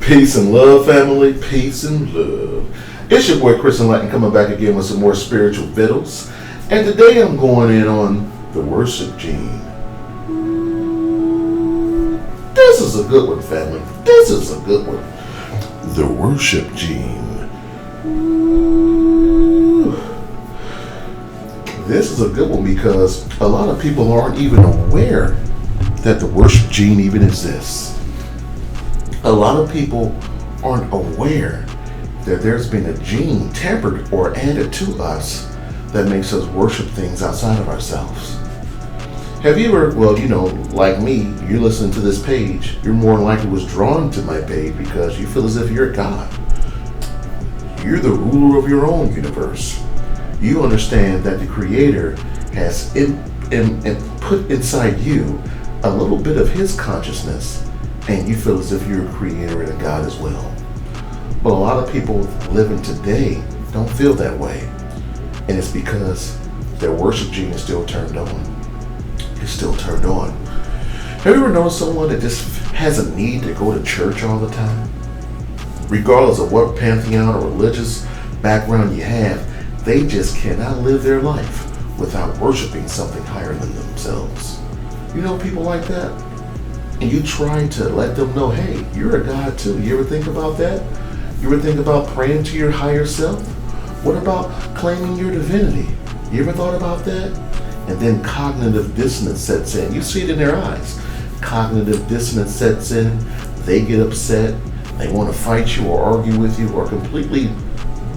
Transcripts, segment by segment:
Peace and love, family. Peace and love. It's your boy Chris Enlightened coming back again with some more spiritual vittles. And today I'm going in on the worship gene. This is a good one, family. This is a good one. The worship gene. This is a good one because a lot of people aren't even aware that the worship gene even exists. A lot of people aren't aware that there's been a gene tampered or added to us that makes us worship things outside of ourselves. Have you ever, like me, you're listening to this page, you're more than likely was drawn to my page because you feel as if you're a God. You're the ruler of your own universe. You understand that the Creator has put inside you a little bit of His consciousness, and you feel as if you're a creator and a God as well. But a lot of people living today don't feel that way. And it's because their worship gene is still turned on. It's still turned on. Have you ever noticed someone that just has a need to go to church all the time? Regardless of what pantheon or religious background you have, they just cannot live their life without worshiping something higher than themselves. You know people like that? And you try to let them know, hey, you're a God too. You ever think about that? You ever think about praying to your higher self? What about claiming your divinity? You ever thought about that? And then cognitive dissonance sets in. You see it in their eyes. Cognitive dissonance sets in. They get upset. They want to fight you or argue with you or completely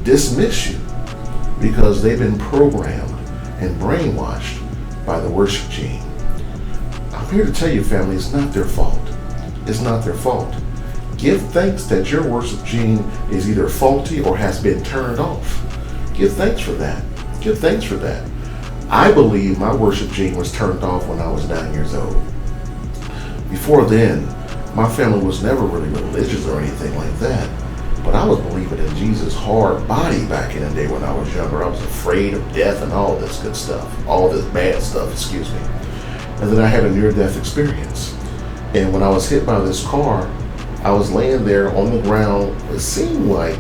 dismiss you because they've been programmed and brainwashed by the worship gene. I'm here to tell you, family, it's not their fault. It's not their fault. Give thanks that your worship gene is either faulty or has been turned off. Give thanks for that. Give thanks for that. I believe my worship gene was turned off when I was 9 years old. Before then, my family was never really religious or anything like that. But I was believing in Jesus' hard body back in the day when I was younger. I was afraid of death and all this good stuff. All this bad stuff, excuse me. And then I had a near-death experience. And when I was hit by this car, I was laying there on the ground. It seemed like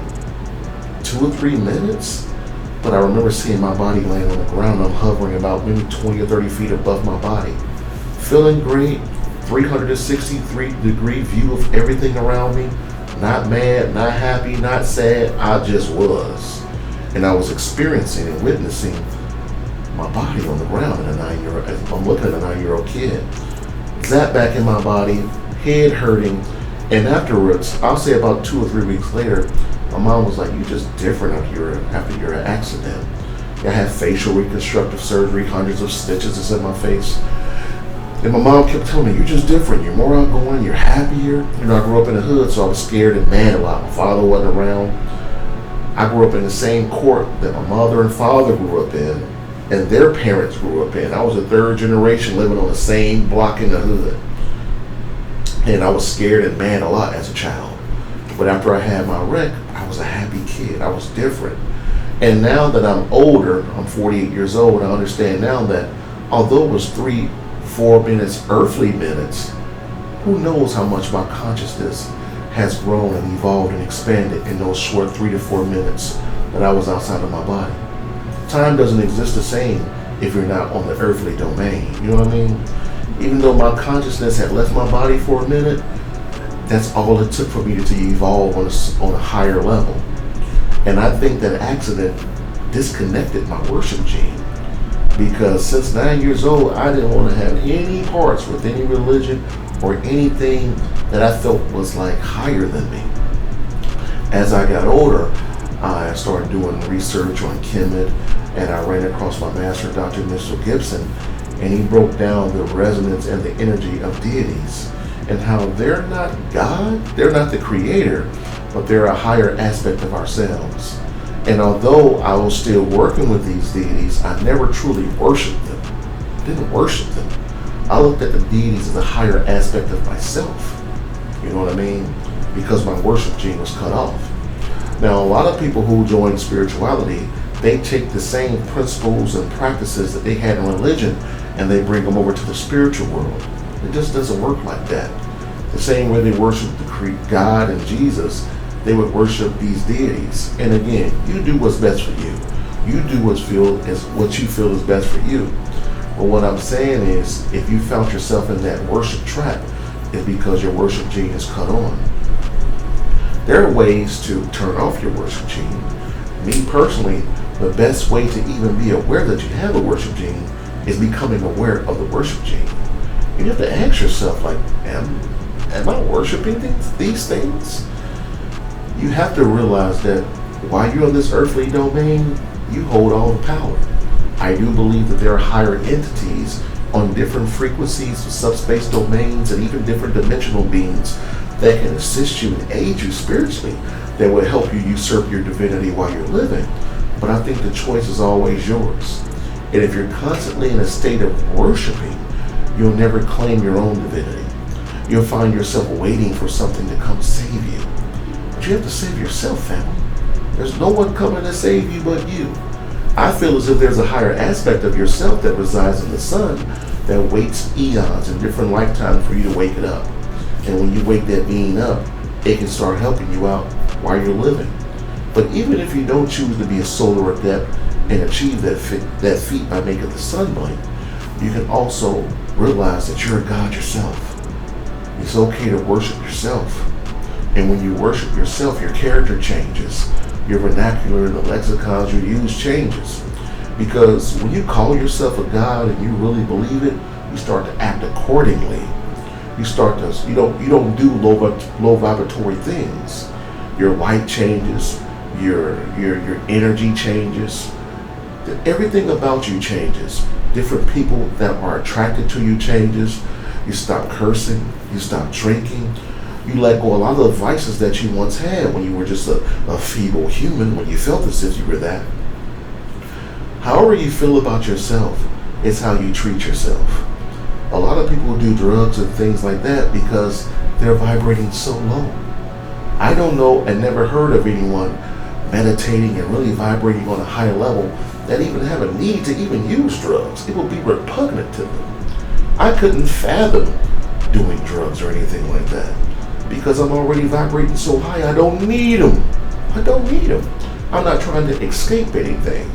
2 or 3 minutes, but I remember seeing my body laying on the ground. I'm hovering about maybe 20 or 30 feet above my body. Feeling great, 363-degree view of everything around me. Not mad, not happy, not sad. I just was. And I was experiencing and witnessing my body on the ground at a 9-year-old. I'm looking at a 9-year-old kid. Zapped back in my body, head hurting, and afterwards, I'll say about 2 or 3 weeks later, my mom was like, "You just different after your accident." I had facial reconstructive surgery, hundreds of stitches is in my face. And my mom kept telling me, "You're just different. You're more outgoing. You're happier." I grew up in the hood, so I was scared and mad a lot. My father wasn't around. I grew up in the same court that my mother and father grew up in, and their parents grew up in. I was a third generation living on the same block in the hood. And I was scared and mad a lot as a child. But after I had my wreck, I was a happy kid. I was different. And now that I'm older, I'm 48 years old, I understand now that although it was 3-4 minutes, earthly minutes, who knows how much my consciousness has grown and evolved and expanded in those short 3 to 4 minutes that I was outside of my body. Time doesn't exist the same if you're not on the earthly domain. You know what I mean? Even though my consciousness had left my body for a minute, that's all it took for me to evolve on a higher level. And I think that accident disconnected my worship gene. Because since 9 years old, I didn't want to have any parts with any religion or anything that I felt was like higher than me. As I got older, I started doing research on Kemet, and I ran across my master, Dr. Mitchell Gibson, and he broke down the resonance and the energy of deities and how they're not God, they're not the creator, but they're a higher aspect of ourselves. And although I was still working with these deities, I never truly worshiped them. I didn't worship them. I looked at the deities as a higher aspect of myself. You know what I mean? Because my worship gene was cut off. Now, a lot of people who join spirituality, they take the same principles and practices that they had in religion and they bring them over to the spiritual world. It just doesn't work like that. The same way they worship the God and Jesus, they would worship these deities. And again, you do what's best for you. You do what you feel is best for you. But what I'm saying is, if you found yourself in that worship trap, it's because your worship gene is cut on. There are ways to turn off your worship gene. Me personally, the best way to even be aware that you have a worship gene is becoming aware of the worship gene. You have to ask yourself, like, am I worshiping these things? You have to realize that while you're on this earthly domain, you hold all the power. I do believe that there are higher entities on different frequencies, subspace domains, and even different dimensional beings that can assist you and aid you spiritually, that will help you usurp your divinity while you're living. But I think the choice is always yours. And if you're constantly in a state of worshiping, you'll never claim your own divinity. You'll find yourself waiting for something to come save you. But you have to save yourself, family. There's no one coming to save you but you. I feel as if there's a higher aspect of yourself that resides in the sun that waits eons and different lifetimes for you to wake it up. And when you wake that being up, it can start helping you out while you're living. But even if you don't choose to be a solar adept and achieve that feat by making the sun blink, you can also realize that you're a God yourself. It's okay to worship yourself. And when you worship yourself, your character changes. Your vernacular and the lexicons you use changes. Because when you call yourself a God and you really believe it, you start to act accordingly. You don't do low vibratory things. Your light changes, your energy changes. Everything about you changes. Different people that are attracted to you changes. You stop cursing, you stop drinking. You let go of a lot of the vices that you once had when you were just a feeble human, when you felt as if you were that. However you feel about yourself is how you treat yourself. A lot of people do drugs and things like that because they're vibrating so low. I don't know and never heard of anyone meditating and really vibrating on a high level that even have a need to even use drugs. It will be repugnant to them. I couldn't fathom doing drugs or anything like that because I'm already vibrating so high. I don't need them. I'm not trying to escape anything.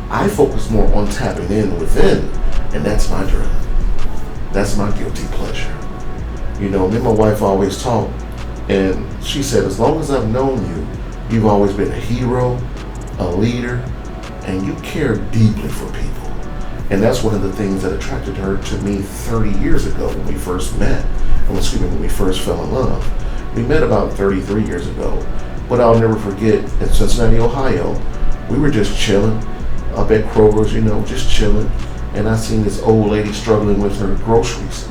I focus more on tapping in within, and that's my drug. That's my guilty pleasure. You know, me and my wife always talk, and she said, as long as I've known you, you've always been a hero, a leader, and you care deeply for people. And that's one of the things that attracted her to me 30 years ago when we first met. When we first fell in love. We met about 33 years ago. But I'll never forget, in Cincinnati, Ohio, we were just chilling up at Kroger's, just chilling. And I seen this old lady struggling with her groceries.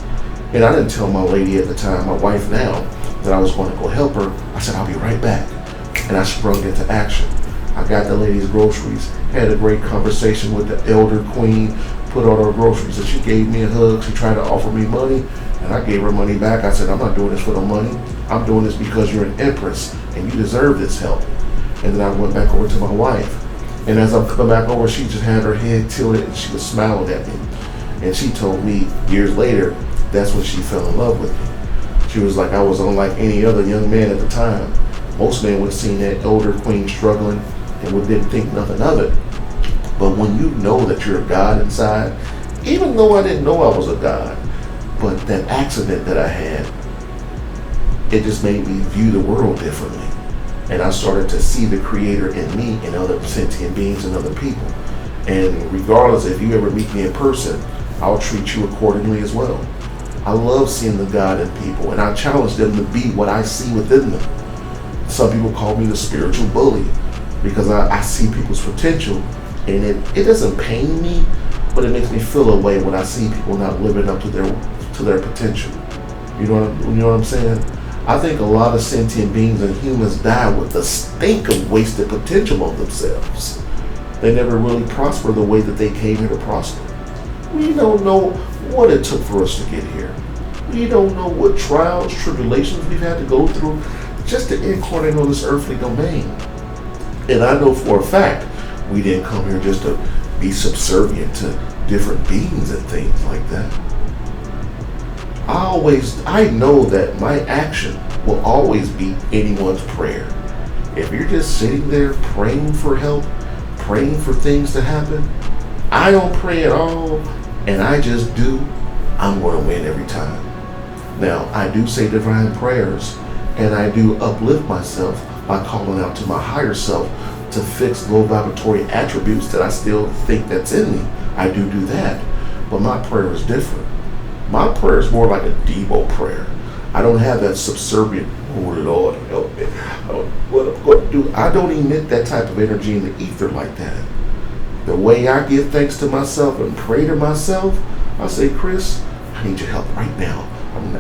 And I didn't tell my lady at the time, my wife now, that I was going to go help her. I said, I'll be right back. And I sprung into action. I got the lady's groceries, had a great conversation with the elder queen, put all her groceries, and she gave me a hug. She tried to offer me money, and I gave her money back. I said, I'm not doing this for the money. I'm doing this because you're an empress, and you deserve this help. And then I went back over to my wife. And as I'm coming back over, she just had her head tilted, and she was smiling at me. And she told me years later, that's when she fell in love with me. She was like, I was unlike any other young man at the time. Most men would have seen that elder queen struggling and didn't think nothing of it. But when you know that you're a God inside, even though I didn't know I was a God, but that accident that I had, it just made me view the world differently. And I started to see the creator in me and other sentient beings and other people. And regardless, if you ever meet me in person, I'll treat you accordingly as well. I love seeing the God in people, and I challenge them to be what I see within them. Some people call me the spiritual bully because I see people's potential, and it doesn't pain me, but it makes me feel a way when I see people not living up to their potential. You know what I'm saying? I think a lot of sentient beings and humans die with the stink of wasted potential of themselves. They never really prosper the way that they came here to prosper. We don't know what it took for us to get here. We don't know what trials, tribulations we've had to go through just to incarnate on this earthly domain. And I know for a fact we didn't come here just to be subservient to different beings and things like that. I know that my action will always beat anyone's prayer. If you're just sitting there praying for help, praying for things to happen, I don't pray at all, and I just do, I'm going to win every time. Now, I do say divine prayers, and I do uplift myself by calling out to my higher self to fix low vibratory attributes that I still think that's in me. I do that, but my prayer is different. My prayer is more like a Debo prayer. I don't have that subservient, oh Lord, help me, what I'm going to do. I don't emit that type of energy in the ether like that. The way I give thanks to myself and pray to myself, I say, Chris, I need your help right now.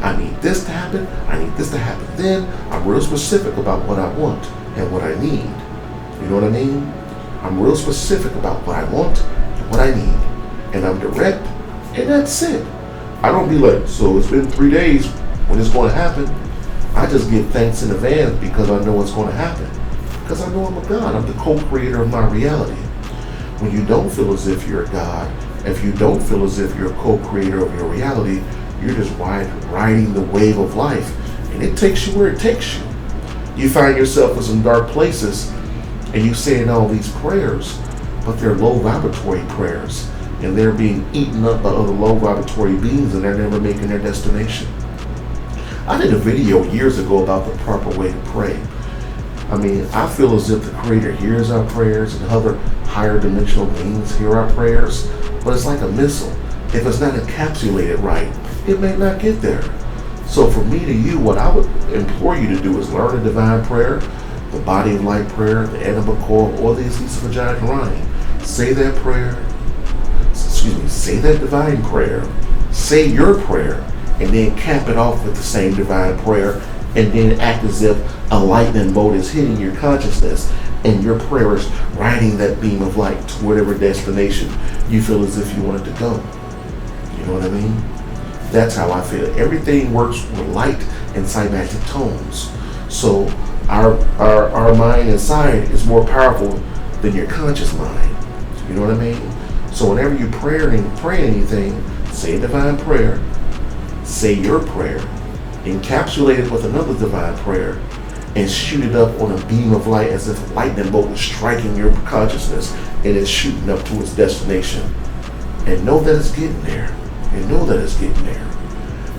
I need this to happen. I need this to happen then. I'm real specific about what I want and what I need. You know what I mean? I'm real specific about what I want and what I need. And I'm direct, and that's it. I don't be like, so it's been 3 days, when it's going to happen. I just give thanks in advance because I know it's going to happen. Because I know I'm a God. I'm the co-creator of my reality. When you don't feel as if you're a God, if you don't feel as if you're a co-creator of your reality, you're just riding the wave of life, and it takes you where it takes you. You find yourself in some dark places, and you saying all these prayers, but they're low vibratory prayers, and they're being eaten up by other low vibratory beings, and they're never making their destination. I did a video years ago about the proper way to pray. I mean, I feel as if the Creator hears our prayers and other higher dimensional beings hear our prayers, but it's like a missile. If it's not encapsulated right, it may not get there. So for me to you, what I would implore you to do is learn a divine prayer, the body of light prayer, the Anima Core, or the Asisa Vajaya Karani. Say that prayer, say that divine prayer, say your prayer, and then cap it off with the same divine prayer, and then act as if a lightning bolt is hitting your consciousness, and your prayer is riding that beam of light to whatever destination you feel as if you want it to go. You know what I mean? That's how I feel. Everything works with light and cymatics tones. So our mind inside is more powerful than your conscious mind. You know what I mean? So whenever you pray anything, say a divine prayer, say your prayer, encapsulate it with another divine prayer, and shoot it up on a beam of light as if a lightning bolt is striking your consciousness and it's shooting up to its destination. And know that it's getting there. And know that it's getting there.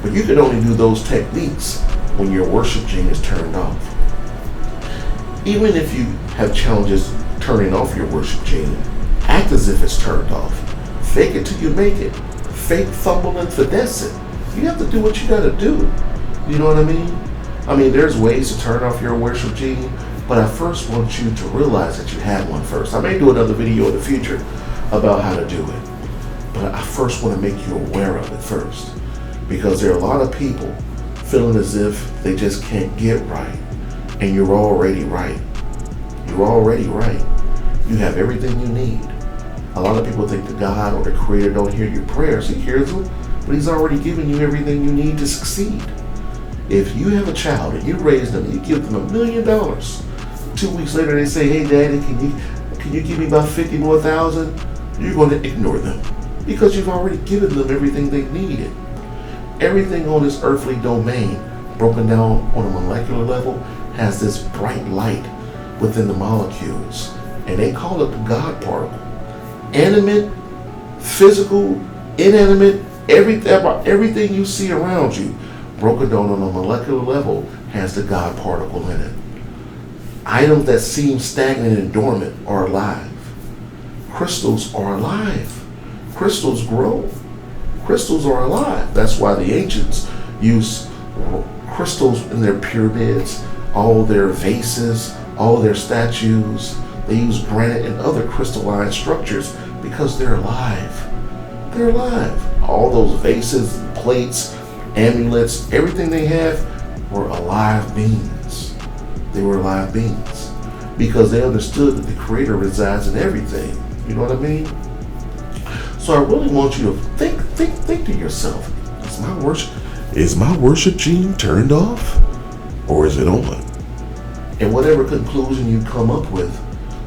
But you can only do those techniques when your worship gene is turned off. Even if you have challenges turning off your worship gene, act as if it's turned off. Fake it till you make it. Fake, fumble, and finesse it. You have to do what you gotta do. You know what I mean? I mean, there's ways to turn off your worship gene, but I first want you to realize that you have one first. I may do another video in the future about how to do it, but I first want to make you aware of it first, because there are a lot of people feeling as if they just can't get right, and you're already right. You're already right. You have everything you need. A lot of people think that God or the Creator don't hear your prayers. He hears them, but He's already given you everything you need to succeed. If you have a child and you raise them, you give them $1 million. 2 weeks later, they say, "Hey, Daddy, can you give me about 50 more thousand?" You're going to ignore them because you've already given them everything they needed. Everything on this earthly domain, broken down on a molecular level, has this bright light within the molecules, and they call it the God particle. Animate, physical, inanimate, everything you see around you, broken down on a molecular level, has the God particle in it. Items that seem stagnant and dormant are alive. Crystals are alive. Crystals grow. Crystals are alive. That's why the ancients used crystals in their pyramids, all their vases, all their statues. They use granite and other crystalline structures because they're alive. They're alive. All those vases, plates, amulets, everything they have were alive beings. They were alive beings because they understood that the Creator resides in everything. You know what I mean? So I really want you to think to yourself, is my worship gene turned off, or is it on? And whatever conclusion you come up with,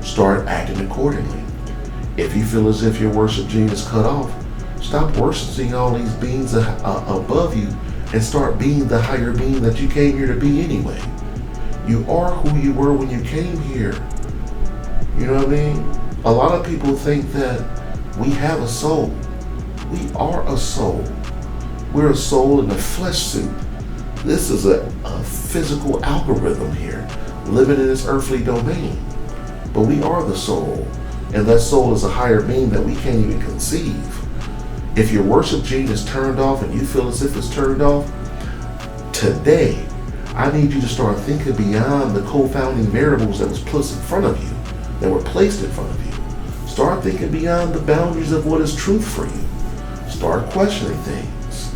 start acting accordingly. If you feel as if your worship gene is cut off, stop worshiping all these beings above you and start being the higher being that you came here to be anyway. You are who you were when you came here. You know what I mean? A lot of people think that we have a soul. We are a soul. We're a soul in a flesh suit. This is a physical algorithm here, living in this earthly domain. But we are the soul, and that soul is a higher being that we can't even conceive. If your worship gene is turned off and you feel as if it's turned off, today, I need you to start thinking beyond the co-founding variables that was placed in front of you, that were placed in front of you. Start thinking beyond the boundaries of what is truth for you. Start questioning things.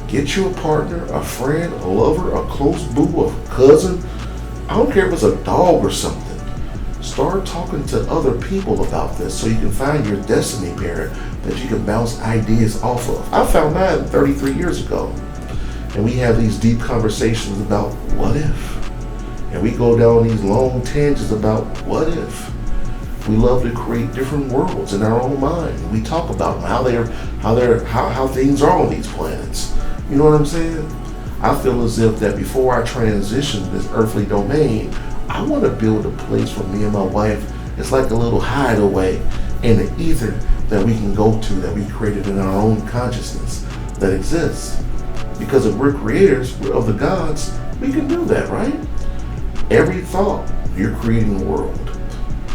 Get you a partner, a friend, a lover, a close boo, a cousin. I don't care if it's a dog or something. Start talking to other people about this so you can find your destiny parent that you can bounce ideas off of. I found mine 33 years ago. And we have these deep conversations about what if. And we go down these long tangents about what if. We love to create different worlds in our own mind. We talk about how things are on these planets. You know what I'm saying? I feel as if that before I transition this earthly domain, I want to build a place for me and my wife. It's like a little hideaway in the ether that we can go to, that we created in our own consciousness that exists. Because if we're creators of the gods, we can do that, right? Every thought, you're creating a world.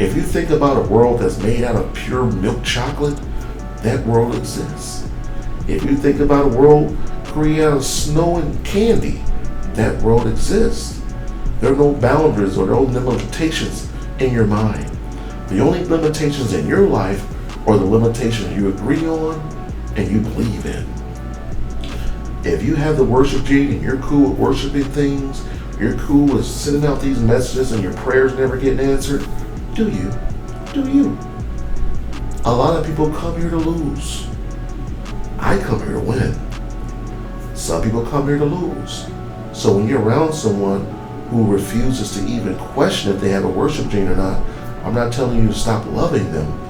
If you think about a world that's made out of pure milk chocolate, that world exists. If you think about a world created out of snow and candy, that world exists. There are no boundaries or no limitations in your mind. The only limitations in your life are the limitations you agree on and you believe in. If you have the worship gene and you're cool with worshiping things, you're cool with sending out these messages and your prayers never getting answered, do you. A lot of people come here to lose. I come here to win. Some people come here to lose. So when you're around someone who refuses to even question if they have a worship gene or not, I'm not telling you to stop loving them.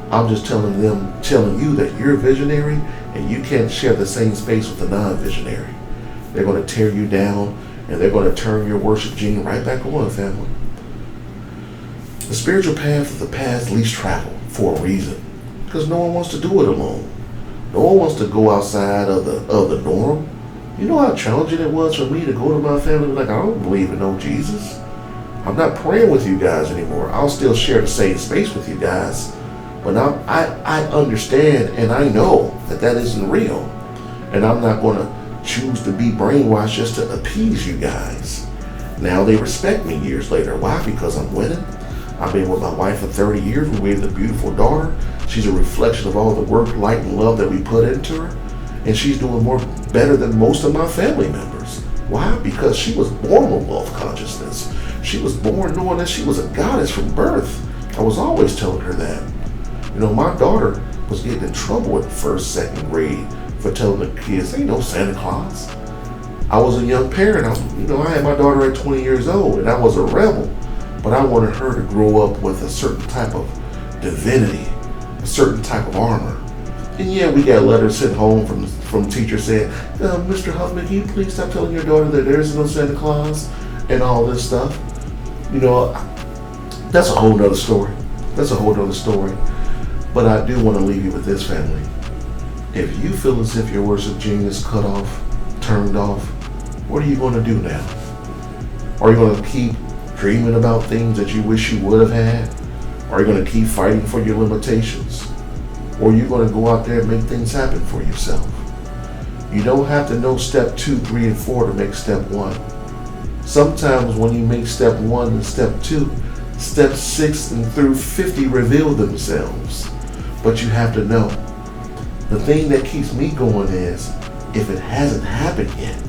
I'm just telling you that you're a visionary and you can't share the same space with a non-visionary. They're going to tear you down and they're going to turn your worship gene right back on, family. The spiritual path is the path least traveled for a reason, because no one wants to do it alone. No one wants to go outside of the norm. You know how challenging it was for me to go to my family and be like, I don't believe in no Jesus. I'm not praying with you guys anymore. I'll still share the same space with you guys. But I understand and I know that isn't real. And I'm not going to choose to be brainwashed just to appease you guys. Now they respect me years later. Why? Because I'm winning. I've been with my wife for 30 years. We raised a beautiful daughter. She's a reflection of all the work, light, and love that we put into her. And she's doing better than most of my family members. Why? Because she was born with wealth consciousness. She was born knowing that she was a goddess from birth. I was always telling her that. You know, my daughter was getting in trouble in first, second grade for telling the kids, ain't no Santa Claus. I was a young parent. I had my daughter at 20 years old, and I was a rebel. But I wanted her to grow up with a certain type of divinity, a certain type of armor. And yeah, we got letters sent home from teachers saying, Mr. Huffman, can you please stop telling your daughter that there is no Santa Claus and all this stuff? You know, that's a whole nother story. But I do want to leave you with this, family. If you feel as if your worship gene is cut off, turned off, what are you going to do now? Are you going to keep dreaming about things that you wish you would have had? Are you going to keep fighting for your limitations? Or are you going to go out there and make things happen for yourself? You don't have to know step 2, 3, and 4 to make step 1. Sometimes when you make step 1 and step 2, step 6 and through 50 reveal themselves. But you have to know. The thing that keeps me going is, if it hasn't happened yet,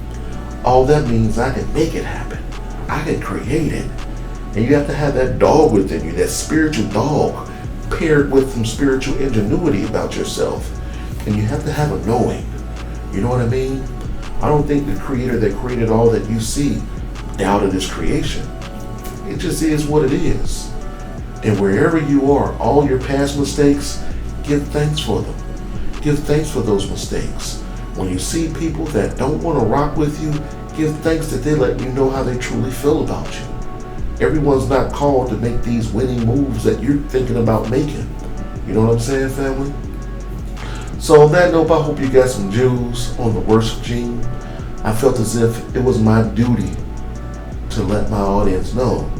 all that means I can make it happen. I can create it. And you have to have that dog within you, that spiritual dog, paired with some spiritual ingenuity about yourself. And you have to have a knowing. You know what I mean? I don't think the creator that created all that you see doubted his creation. It just is what it is. And wherever you are, all your past mistakes, give thanks for them. Give thanks for those mistakes. When you see people that don't want to rock with you, give thanks that they let you know how they truly feel about you. Everyone's not called to make these winning moves that you're thinking about making. You know what I'm saying, family? So on that note, I hope you got some jewels on the worship gene. I felt as if it was my duty to let my audience know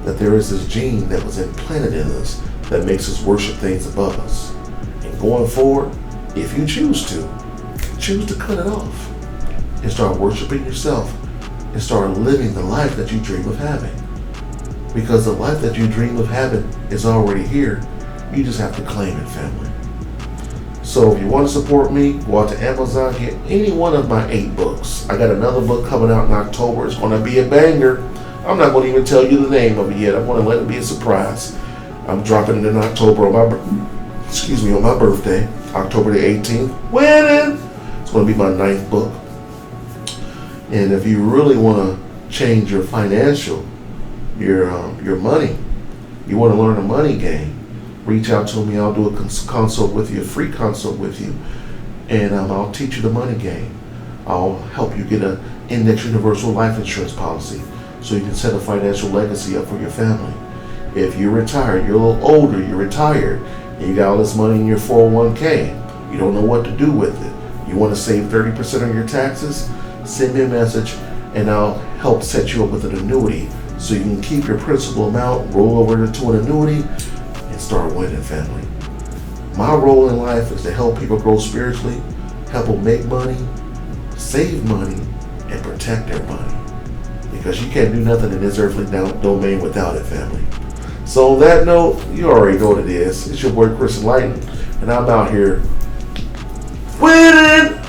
that there is this gene that was implanted in us that makes us worship things above us. And going forward, if you choose to cut it off and start worshiping yourself and start living the life that you dream of having. Because the life that you dream of having is already here. You just have to claim it, family. So if you want to support me, go out to Amazon, get any one of my 8 books. I got another book coming out in October. It's going to be a banger. I'm not going to even tell you the name of it yet. I'm going to let it be a surprise. I'm dropping it in October on my birthday, October the 18th. Winning! It's going to be my 9th book. And if you really want to change your financial, your money, you want to learn a money game, reach out to me. I'll do a consult with you, a free consult with you, and I'll teach you the money game. I'll help you get an index universal life insurance policy so you can set a financial legacy up for your family. If you're retired, you're a little older, you're retired, and you got all this money in your 401k, you don't know what to do with it, you want to save 30% of your taxes, send me a message and I'll help set you up with an annuity so you can keep your principal amount, roll over to an annuity, and start winning, family. My role in life is to help people grow spiritually, help them make money, save money, and protect their money. Because you can't do nothing in this earthly domain without it, family. So on that note, you already know what it is. It's your boy Chris Enlightened, and I'm out here winning.